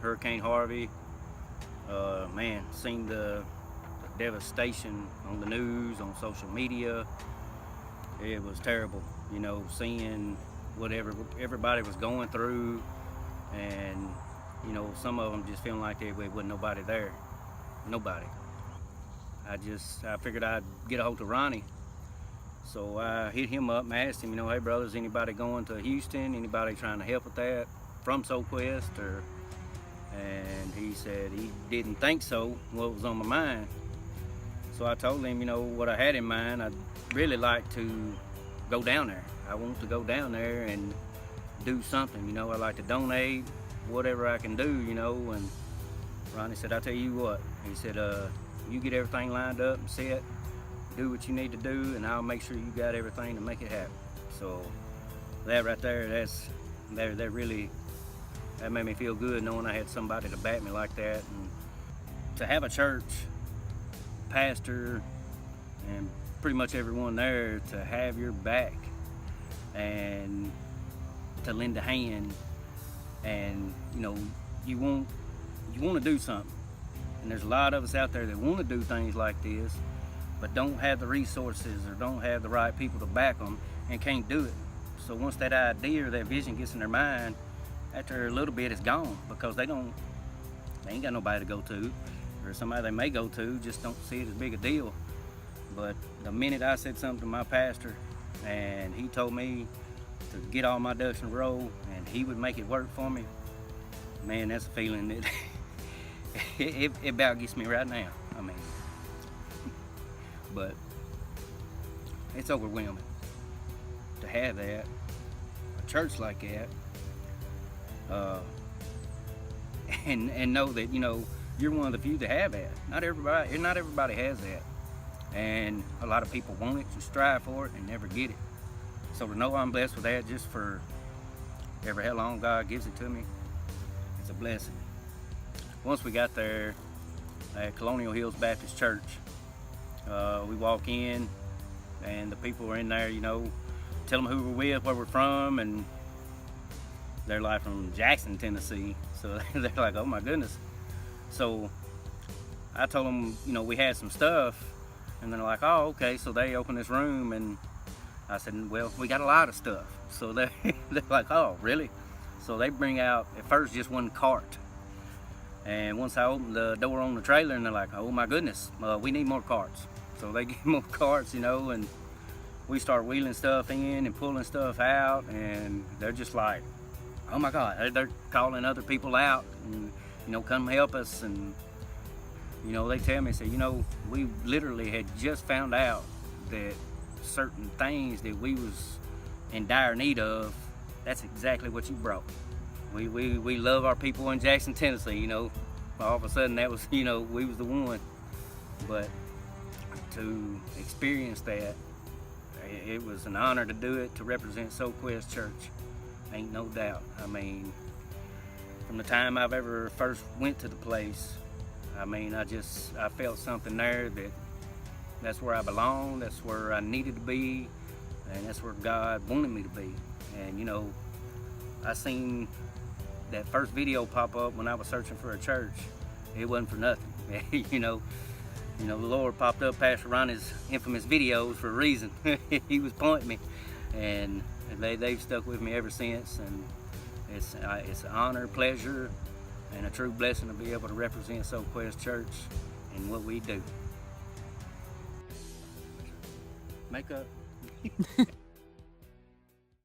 Hurricane Harvey. Man, seen the devastation on the news, on social media. It was terrible, you know, seeing whatever everybody was going through, and you know, some of them just feeling like there wasn't nobody there, nobody. I figured I'd get a hold of Ronnie, so I hit him up and asked him, you know, hey brother, is anybody going to Houston? Anybody trying to help with that from SoulQuest? And he said he didn't think so, what was on my mind. So I told him, you know, what I had in mind. I'd really like to go down there. I want to go down there and do something, you know. I like to donate, whatever I can do, you know. And Ronnie said, I'll tell you what. He said, you get everything lined up and set, do what you need to do, and I'll make sure you got everything to make it happen. So that right there, that made me feel good, knowing I had somebody to back me like that. And to have a church, pastor, and pretty much everyone there to have your back and to lend a hand, and you know, you want to do something. And there's a lot of us out there that want to do things like this, but don't have the resources or don't have the right people to back them and can't do it. So once that idea or that vision gets in their mind, after a little bit it's gone, because they ain't got nobody to go to, or somebody they may go to just don't see it as big a deal. But the minute I said something to my pastor and he told me to get all my ducks in a row and he would make it work for me, man, that's a feeling that it about gets me right now. I mean, but it's overwhelming to have that, a church like that, and know that, you know, you're one of the few that have that. Not everybody has that, and a lot of people want it and strive for it and never get it. So to know I'm blessed with that, just for ever how long God gives it to me, it's a blessing. Once we got there at Colonial Hills Baptist Church, we walk in and the people were in there, you know, tell them who we're with, where we're from, and they're like from Jackson, Tennessee. So they're like, oh my goodness. So I told them, you know, we had some stuff, and they're like, oh, okay. So they opened this room, and I said, well, we got a lot of stuff. So they're like, oh, really? So they bring out, at first, just one cart. And once I opened the door on the trailer, and they're like, oh my goodness, we need more carts. So they get more carts, you know, and we start wheeling stuff in and pulling stuff out, and they're just like, oh my God, they're calling other people out and, you know, come help us. And, you know, they tell me, say, you know, we literally had just found out that certain things that we was in dire need of, that's exactly what you brought. We love our people in Jackson, Tennessee, you know. All of a sudden that was, you know, we was the one. But to experience that, it was an honor to do it, to represent SoulQuest Church. Ain't no doubt. I mean, from the time I've ever first went to the place, I mean, I felt something there that's where I belong, that's where I needed to be, and that's where God wanted me to be. And you know, I seen that first video pop up when I was searching for a church. It wasn't for nothing. you know, the Lord popped up Pastor Ronnie's infamous videos for a reason. He was pointing me, and they've stuck with me ever since. And it's an honor, pleasure, and a true blessing to be able to represent SoulQuest Church in what we do. Makeup.